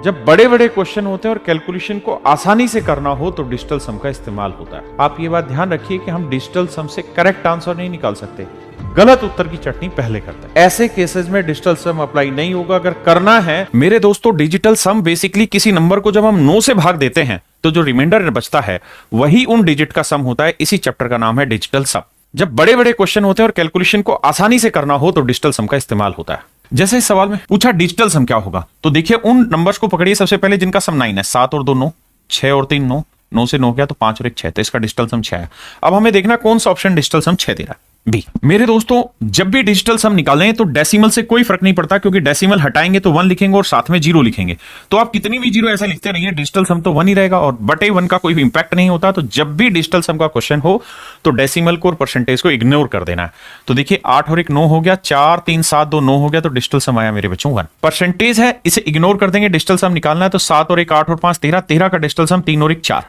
जब बड़े बड़े क्वेश्चन होते हैं और कैलकुलेशन को आसानी से करना हो तो डिजिटल सम का इस्तेमाल होता है। आप ये बात ध्यान रखिए कि हम डिजिटल सम से करेक्ट आंसर नहीं निकाल सकते, गलत उत्तर की चटनी पहले करते हैं। ऐसे केसेस में डिजिटल सम अप्लाई नहीं होगा। अगर करना है मेरे दोस्तों, डिजिटल सम बेसिकली किसी नंबर को जब हम 9 से भाग देते हैं तो जो रिमाइंडर बचता है वही उन डिजिट का सम होता है। इसी चैप्टर का नाम है डिजिटल सम। जब बड़े बड़े क्वेश्चन होते हैं और कैलकुलेशन को आसानी से करना हो तो डिजिटल सम का इस्तेमाल होता है। जैसे इस सवाल में पूछा डिजिटल सम क्या होगा, तो देखिए उन नंबर्स को पकड़िए सबसे पहले जिनका सम 9 है। 7 और 2 9, 6 और 3 9, 9 से 9 गया तो 5 और 1 6, तो इसका डिजिटल सम 6 है। अब हमें देखना कौन सा ऑप्शन डिजिटल सम 6 दे रहा है। बी। मेरे दोस्तों जब भी डिजिटल सम निकालें तो डेसिमल से कोई फर्क नहीं पड़ता, क्योंकि डेसिमल हटाएंगे तो 1 लिखेंगे और साथ में 0 लिखेंगे। तो आप कितनी भी 0 ऐसा लिखते रहिए, डिजिटल सम तो 1 ही रहेगा और बटे 1 का कोई भी इंपैक्ट नहीं होता। तो जब भी डिजिटल सम का क्वेश्चन हो तो डेसिमल को और परसेंटेज को इग्नोर कर देना है। तो देखिए 8 और 1 9 हो गया, 4 3 7 2 9 हो गया, तो डिजिटल सम आया मेरे बच्चों 1। परसेंटेज है, इसे इग्नोर कर देंगे। डिजिटल सम निकालना है तो 7 और 1 8 और 5 13, 13 का डिजिटल सम 3 और 1 4।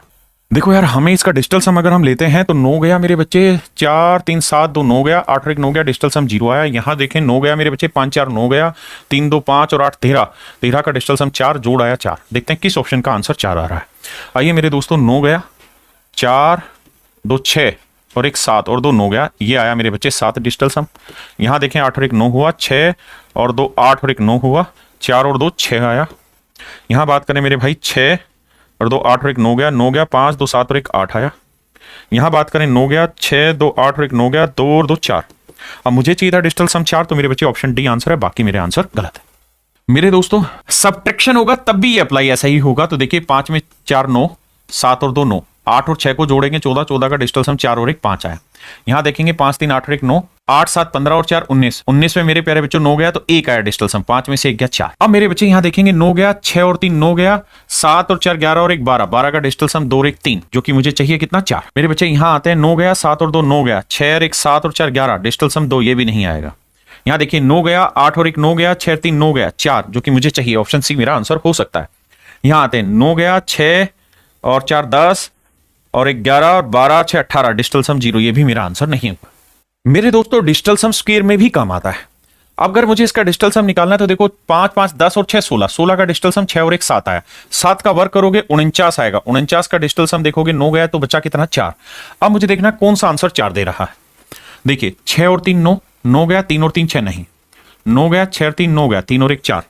देखो यार, हमें इसका डिजिटल सम अगर हम लेते हैं तो 9 गया मेरे बच्चे, 4 3 7 2 9 गया, 8 और 1 9 गया, डिजिटल सम 0 आया। यहां देखें 9 गया मेरे बच्चे, 5 4 9 गया, 3 2 5 और 8 13, 13 का डिजिटल सम 4, जोड़ आया 4। देखते हैं किस ऑप्शन का आंसर 4 आ रहा है। आइए मेरे दोस्तों, 9 गया, 4 2 6 और 1 7 और 2 9 गया, ये आया मेरे बच्चे 7 डिजिटल सम। यहां देखें 8 और 1 9 हुआ, 6 और 2 8 और 1 9 हुआ, 4 और 2 6 आया। यहां बात करें मेरे भाई, 6 और 2 8 और 1 9 गया, 9 गया, 5 2 7 और 1 8 आया। यहां बात करें 9 गया, 6 2 8 और 1 9 गया, 2 और 2 4। अब मुझे चाहिए था डिजिटल सम 4, तो मेरे बच्चे ऑप्शन डी आंसर है, बाकी मेरे आंसर गलत है। मेरे दोस्तों सब्ट्रैक्शन होगा तब भी ये अप्लाई ऐसा ही होगा। तो देखिए 5 में 4 9, 7 और 2 9, 8 और 6 को जोड़ेंगे 14, 14 का डिजिटल सम 4 और 1 5 आया। यहां देखेंगे 5 3 8 और 1 9, 8 7 15 और 4 19, 19 में मेरे प्यारे बच्चों 9 गया तो 1 आया डिजिटल सम, 5 में से 1 गया 4। अब मेरे बच्चे यहां देखेंगे 9 गया, 6 और 3 9 गया, 7 और 4 11 और 1 12, 12 का डिजिटल सम 2 और 1 3, जो कि मुझे चाहिए कितना 4। मेरे बच्चे यहां आते हैं 9 गया, 7 और 2 9 गया, 6 और 1 7 और 4 11, डिजिटल सम 2, ये भी नहीं आएगा। यहां देखिए 9 गया, 8 और 1 9 गया, 6 3 9 गया 4, जो कि मुझे चाहिए, ऑप्शन सी मेरा आंसर हो सकता है। यहां आते हैं 9 गया, 6 और 4 10 और 1 11 और 12 6 18, डिजिटल सम 0, ये भी मेरा आंसर नहीं होगा। मेरे दोस्तों डिजिटल सम स्क्वायर में भी काम आता है। अब अगर मुझे इसका डिजिटल सम निकालना है तो देखो 5 5 10 और 6 16, 16 का डिजिटल सम 6 और 1 7 आया, 7 का वर्क करोगे 49 आएगा, 49 का डिजिटल सम देखोगे 9 गया तो बचा कितना 4। अब मुझे देखना कौन सा आंसर 4 दे रहा है। देखिए 6 और 3 9, 9 गया, 3 और 3 6 नहीं, 9 गया, 6 और 3 9 गया, 3 और 1 4,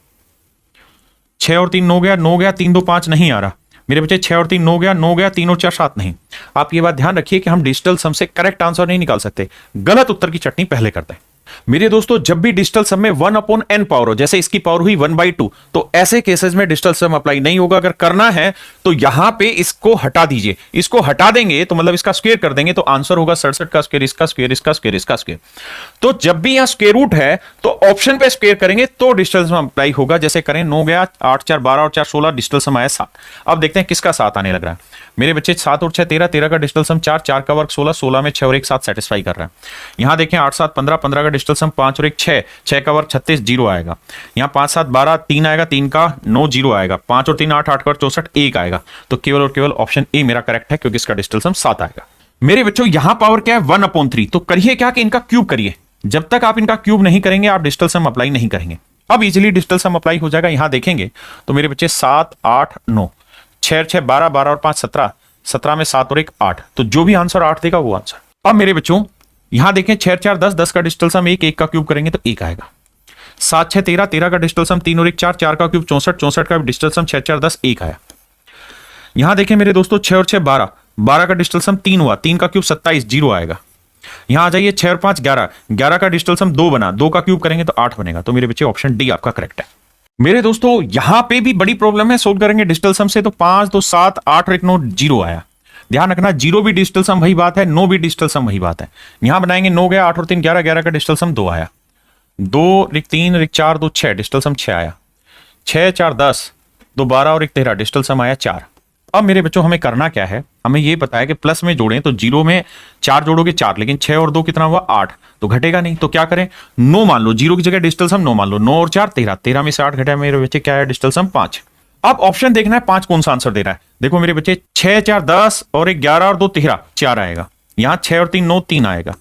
6 और 3 9 गया, 9 गया 3 2 5 नहीं आ रहा मेरे बच्चे, 6 और 3 9 गया, 9 गया 3 और 4 7 नहीं। आप ये बात ध्यान रखिए कि हम डिजिटल सम से करेक्ट आंसर नहीं निकाल सकते, गलत उत्तर की चटनी पहले करते हैं। मेरे दोस्तों जब भी डिजिटल सम में 1/n पावर हो, जैसे इसकी पावर हुई 1/2, तो ऐसे केसेस में डिजिटल सम अप्लाई नहीं होगा। अगर करना है तो यहां पे इसको हटा दीजिए, इसको हटा देंगे तो मतलब इसका स्क्वायर कर देंगे तो आंसर होगा 67 का स्क्वायर, इसका स्क्वायर, इसका स्क्वायर, इसका स्क्वायर। तो जब भी यहां स्क्वायर रूट है तो ऑप्शन पे स्क्वायर करेंगे तो डिजिटल सम अप्लाई होगा। जैसे करें 9 गया, 8 4 12 और 4 16, डिजिटल सम आया 7। अब देखते हैं किसका 7 आने लग रहा है। मेरे बच्चे 7 और 6 13, 13 का डिजिटल सम 4, 4 का वर्ग 16, 16 में 6 और 1 7 सेटिस्फाई कर रहा है। यहां देखें 8 7 15, 15 का डिजिटल सम 5 और 1 6, 6 का वर्ग 36 0 आएगा। यहां 5 7 12 3 आएगा, 3 का 9 0 आएगा, 5 और 3 8, 8 का वर्ग 64 1 आएगा। तो केवल और केवल ऑप्शन ए मेरा करेक्ट है, क्योंकि इसका डिजिटल सम 7 आएगा। मेरे बच्चों यहां पावर क्या है 1/3, तो करिए क्या कि इनका क्यूब करिए। जब तक आप इनका क्यूब नहीं करेंगे आप डिजिटल सम अप्लाई नहीं करेंगे। अब इजिली डिजिटल सम अप्लाई हो जाएगा। यहां देखेंगे तो मेरे बच्चे 7 8 9, 6 6 12, 12 और 5 17, 17 में 7 और 1 8, तो जो भी आंसर 8 देगा वो आंसर। अब मेरे बच्चों यहां देखें 6 4 10, 10 का डिजिटल सम 1, 1 का क्यूब करेंगे तो 1 आएगा। 7 6 13, 13 का डिजिटल सम 3 और 1 4, 4 का क्यूब 64, 64 का डिजिटल सम 6 4 10 1 आया। यहां देखें मेरे दोस्तों 6 और 6 12, 12 का डिजिटल सम 3 हुआ, 3 का क्यूब 27 0 आएगा। यहां आ जाइए 6 और 5 11, 11 का डिजिटल सम 2 बना, 2 का क्यूब करेंगे तो 8 बनेगा। तो मेरे बच्चे ऑप्शन डी आपका करेक्ट है। मेरे दोस्तों यहां पे भी बड़ी प्रॉब्लम है, सोल्व करेंगे डिजिटल सम से तो 5 2 7 8 और 1 9 0 आया। ध्यान रखना 0 भी डिजिटल सम वही बात है, 9 भी डिजिटल सम वही बात है। यहां बनाएंगे 9 गया, 8 और 3 11, 11 का डिजिटल सम 2 आया, 2 1 3 1 4 2 6, डिजिटल सम 6 आया, 6 4 10 2 12 और 1 13, डिजिटल सम आया 4। अब मेरे बच्चों हमें करना क्या है, हमें यह पता है कि प्लस में जोड़ें तो 0 में 4 जोड़ोगे 4, लेकिन 6 और 2 कितना हुआ 8, तो घटेगा नहीं। तो क्या करें, 9 मान लो, 0 की जगह डिजिटल सम 9 मान लो, 9 और 4 13, 13 में से 8 घटा, मेरे बच्चे क्या है डिजिटल सम 5। अब ऑप्शन देखना है 5 कौन सा आंसर दे रहा है। देखो मेरे बच्चे 6 4 10 और 1 11 और 2 13, 4 आएगा। यहां 6 और 3 9 3 आएगा।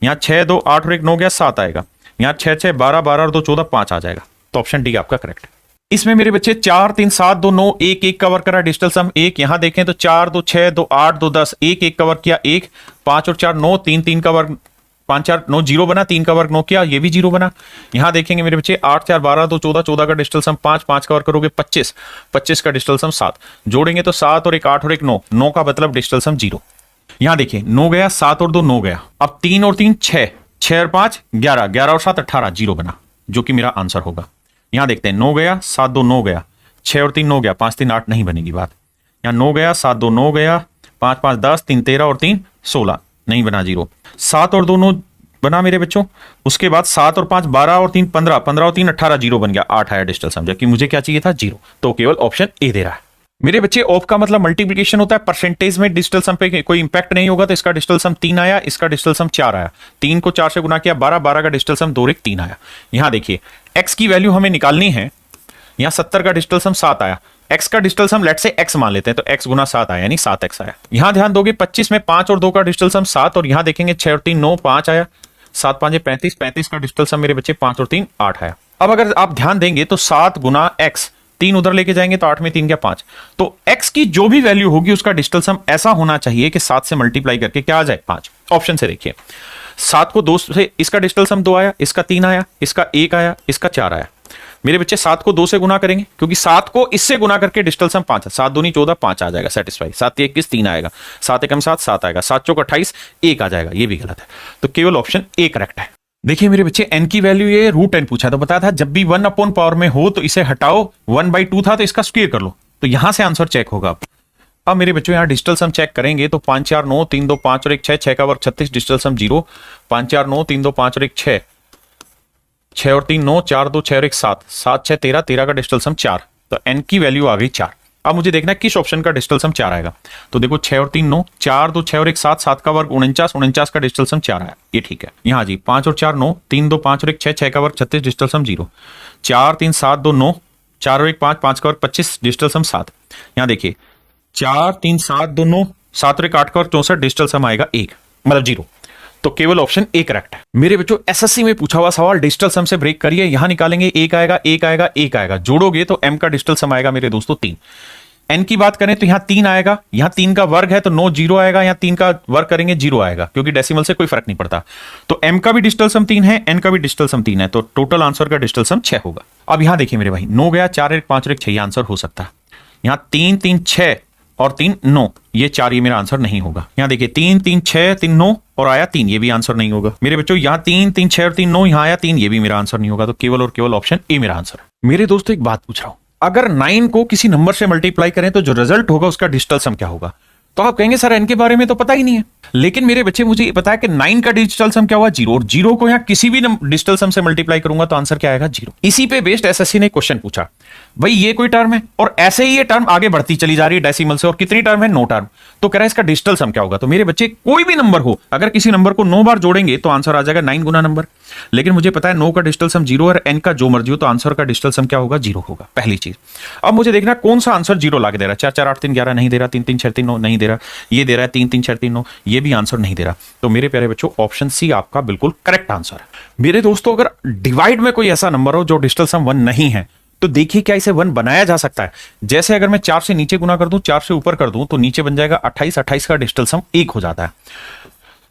यहां 6 2 8 और 1 9 गया 7 आएगा। यहां 6 6 12 12 और 2 14 5 आ जाएगा। तो ऑप्शन डी आपका करेक्ट है। इसमें मेरे बच्चे 4 3 7 2 9 1 1 कवर करा डिजिटल सम एक। यहां देखें तो 4 2 6 2 8 2 10 1 1 कवर किया एक, 5 और 4 9 3 3 कवर 5 4 9 जीरो बना, 3 का वर्ग 9 किया, ये भी जीरो बना। यहां देखेंगे मेरे बच्चे 8 4 12 2 14, 14 का डिजिटल सम 5, 5 कवर करोगे 25, 25 का डिजिटल सम 7, जोड़ेंगे तो 7 और 1 8 और 1 9, 9 का मतलब डिजिटल सम 0। यहां देखिए 9 गया, 7 और 2 9 गया, अब 3 और 3 6, 6 और 5 11, 11 और 7 18, जीरो बना, जो कि मेरा आंसर होगा। यहां देखते हैं 9 गया, 7 2 9 गया, 6 और 3 9 गया, 5 3 8 नहीं बनेगी बात। यहां 9 गया, 7 2 9 गया, 5 5 10, 3 13 और 3 16, नहीं बना जीरो। 7 और 2 9 बना मेरे बच्चों, उसके बाद 7 और 5 12 और 3 15, 15 और 3 18, जीरो बन गया, 8 आया डिजिटल सम, जबकि मुझे क्या चाहिए था, जीरो। तो केवल ऑप्शन ए दे रहा है मेरे बच्चे। ऑफ का मतलब मल्टीप्लिकेशन होता है, परसेंटेज में डिजिटल सम पे कोई इंपैक्ट नहीं होगा, तो इसका डिजिटल सम 3 आया, इसका डिजिटल सम 4 आया, 3 को 4 से गुना किया 12, 12 का डिजिटल सम 2 और 1 3 आया। यहां देखिए x की वैल्यू हमें निकालनी है, यहां 70 का डिजिटल सम 7 आया, x का डिजिटल सम लेट से x मान लेते हैं, तो x गुना 7 आया, यानी 7x आया। यहां ध्यान दोगे 25 में 5 और 2 का डिजिटल सम 7, और यहां देखेंगे 6 और 3 9 5 आया, 7 5 35, 35 का डिजिटल सम मेरे बच्चे 5 और 3 8 आया। अब अगर आप ध्यान देंगे तो 7 गुना x, 3 उधर लेके जाएंगे तो 8 में 3 क्या 5, तो x की जो भी वैल्यू होगी उसका डिजिटल सम ऐसा होना चाहिए कि 7 से मल्टीप्लाई करके क्या आ जाए 5। ऑप्शन से देखिए 7 को 2 से, इसका डिजिटल सम 2 आया, इसका 3 आया, इसका 1 आया, इसका 4 आया। मेरे बच्चे 7 को 2 से गुना करेंगे, क्योंकि 7 को इससे गुना करके डिजिटल सम 5 है, 7 दूनी 14 5 आ जाएगा सेटिस्फाई, 7 21 3 आएगा, 7 एकम 7 7 आएगा, 7 चौक 28 1 आ जाएगा, ये भी गलत है। तो केवल ऑप्शन ए करेक्ट है। देखिए मेरे बच्चे n की वैल्यू ये √n पूछा, तो बताया था जब भी 1 अपॉन पावर में हो तो इसे हटाओ, 1/2 था तो इसका स्क्वायर कर लो, तो यहां से आंसर चेक होगा। अब मेरे बच्चों यहां डिजिटल सम चेक करेंगे तो 5 4 9 3 2 5 और 1 6, 6 का वर्ग 36, डिजिटल सम 0, 5 4 9 3 2 5 और 1 6, 6 और 3 9, 4 2 6 और 1 7, 7 6 13, 13 का डिजिटल सम 4, तो n की वैल्यू आ गई 4। अब मुझे देखना है किस ऑप्शन का डिजिटल सम 4 आएगा, तो देखो 6 और 3 9, 4 2 6 और 1 7, 7 का वर्ग 49, 49 का डिजिटल सम 4 आया, ये ठीक है। यहाँ जी 5 और 4 9, 3 2 5 और 1 6, 6 का वर्ग 36, डिजिटल सम 0, 4 3 7 2 9, 4 और 1 5, 5 का वर्ग 25, डिजिटल सम 7। यहाँ देखिए 4 3 7 2 9, 7 और 1 8 का वर्ग 64, डिजिटल सम आएगा 1, मतलब 0। तो केवल ऑप्शन ए करेक्ट है मेरे बच्चों। एसएससी में पूछा हुआ सवाल डिजिटल सम से ब्रेक करिए, यहां निकालेंगे 1 आएगा 1 आएगा 1 आएगा, जोड़ोगे तो m का डिजिटल सम आएगा मेरे दोस्तों 3। n की बात करें तो यहां 3 आएगा, यहां 3 का वर्ग है तो 9 0 आएगा, यहां 3 का वर्ग करेंगे 0 आएगा, क्योंकि डेसिमल से कोई फर्क नहीं पड़ता। तो m का भी डिजिटल सम 3 है, n का भी डिजिटल सम 3 है, तो टोटल आंसर का डिजिटल सम 6 होगा। अब यहां देखिए मेरे भाई 9 गया, 4 1 5 और 1 6, ये आंसर हो सकता है। यहां 3 3 6 और 3 9, ये 4, ये मेरा आंसर नहीं होगा। यहां देखिए 3 3 6 3 9 और आया 3, ये भी आंसर नहीं होगा मेरे बच्चों। यहां 3 3 6 और 3 9, यहां आया 3, ये भी मेरा आंसर नहीं होगा। तो केवल और केवल ऑप्शन ए मेरा आंसर है। मेरे दोस्तों एक बात पूछ रहा हूं, अगर 9 को किसी नंबर से मल्टीप्लाई करें तो जो रिजल्ट होगा उसका डिजिटल सम क्या होगा? तो आप कहेंगे सर n के बारे में तो पता ही नहीं है, लेकिन मेरे बच्चे मुझे ये पता है कि 9 का डिजिटल सम क्या हुआ 0, और 0 को यहां किसी भी डिजिटल सम से मल्टीप्लाई करूंगा तो आंसर क्या आएगा 0। इसी पे बेस्ड एसएससी ने क्वेश्चन पूछा, भाई ये कोई टर्म है और ऐसे ही ये टर्म आगे बढ़ती चली जा रही है डेसिमल से, और कितनी टर्म है 9 टर्म, तो कह रहा है इसका डिजिटल सम क्या होगा? तो मेरे बच्चे कोई भी नंबर हो, अगर किसी नंबर को 9 बार जोड़ेंगे तो आंसर आ जाएगा 9 गुना नंबर, लेकिन मुझे पता है 9 का डिजिटल सम 0 और n का जो मर्जी हो, तो आंसर का डिजिटल सम क्या होगा 0 होगा, पहली चीज। अब मुझे देखना कौन सा आंसर 0 ला के दे रहा है, 4 4 8 3 11 नहीं दे रहा, 3 3 6 3 9 नहीं दे रहा, ये दे रहा है 3 3 6 3 9, ये भी आंसर नहीं दे रहा। तो मेरे प्यारे बच्चों ऑप्शन सी आपका बिल्कुल करेक्ट आंसर है। मेरे दोस्तों अगर डिवाइड में कोई ऐसा नंबर हो जो डिजिटल सम 1 नहीं है, तो देखिए क्या इसे 1 बनाया जा सकता है। जैसे अगर मैं 4 से नीचे गुना कर दूं, 4 से ऊपर कर दूं, तो नीचे बन जाएगा 28, 28 का डिजिटल सम 1 हो जाता है,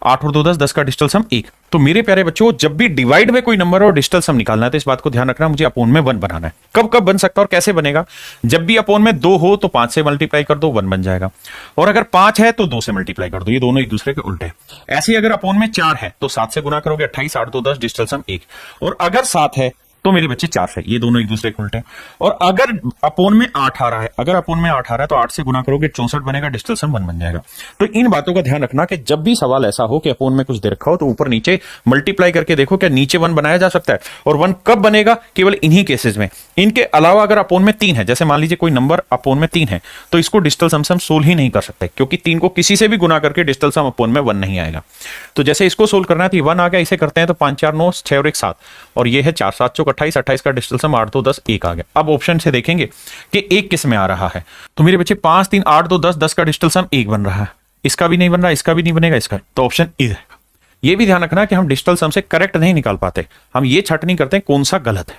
8 और 2 10, 10 का डिजिटल सम 1। तो मेरे प्यारे बच्चों जब भी डिवाइड में कोई नंबर और डिजिटल सम निकालना है तो इस बात को ध्यान रखना, मुझे अपोन में 1 बनाना है। कब कब बन सकता है और कैसे बनेगा? जब भी अपोन में 2 हो तो 5 से मल्टीप्लाई कर दो, 1 बन जाएगा, और अगर 5 है तो 2 से मल्टीप्लाई कर दो, ये दोनों एक दूसरे के उल्टे। ऐसे ही अगर अपोन में 4 है तो 7 से गुना करोगे, 28 8 2 10, डिजिटल सम 1, और अगर 7 है तो मेरे बच्चे 4 है, ये दोनों एक दूसरे के उल्टे हैं। और अगर अपोन में 8 आ रहा है, अगर अपोन में 8 आ रहा है तो 8 से गुना करोगे 64 बनेगा, डिजिटल सम 1 बन जाएगा। तो इन बातों का ध्यान रखना कि जब भी सवाल ऐसा हो कि अपोन में कुछ दे रखा हो तो ऊपर नीचे मल्टीप्लाई करके देखो क्या नीचे 1 बनाया जा सकता है, और 1 कब बनेगा? केवल इन्हीं केसेस में। इनके अलावा अगर अपोन में 3 है, जैसे मान लीजिए कोई नंबर अपोन में 3 है, तो इसको डिजिटल सम से हम सोल्व ही नहीं कर सकते, क्योंकि 3 को किसी से भी गुना करके डिजिटल सम अपोन में 1 नहीं आएगा। तो जैसे इसको सोल्व करना है तो 1 आ गया, इसे करते हैं तो 5 4 9 6 और 1 7, और ये है 4 7 चौक 28, 28 का डिजिटल सम 8 2 10 1 आ गया। अब ऑप्शन से देखेंगे कि 1 किस में आ रहा है, तो मेरे बच्चे 5 3 8 2 10, 10 का डिजिटल सम 1 बन रहा है, इसका भी नहीं बन रहा, इसका भी नहीं बनेगा, इसका, तो ऑप्शन ए रहेगा। ये भी ध्यान रखना कि हम डिजिटल सम से करेक्ट नहीं निकाल पाते, हम ये छट नहीं करते कौन सा गलत है।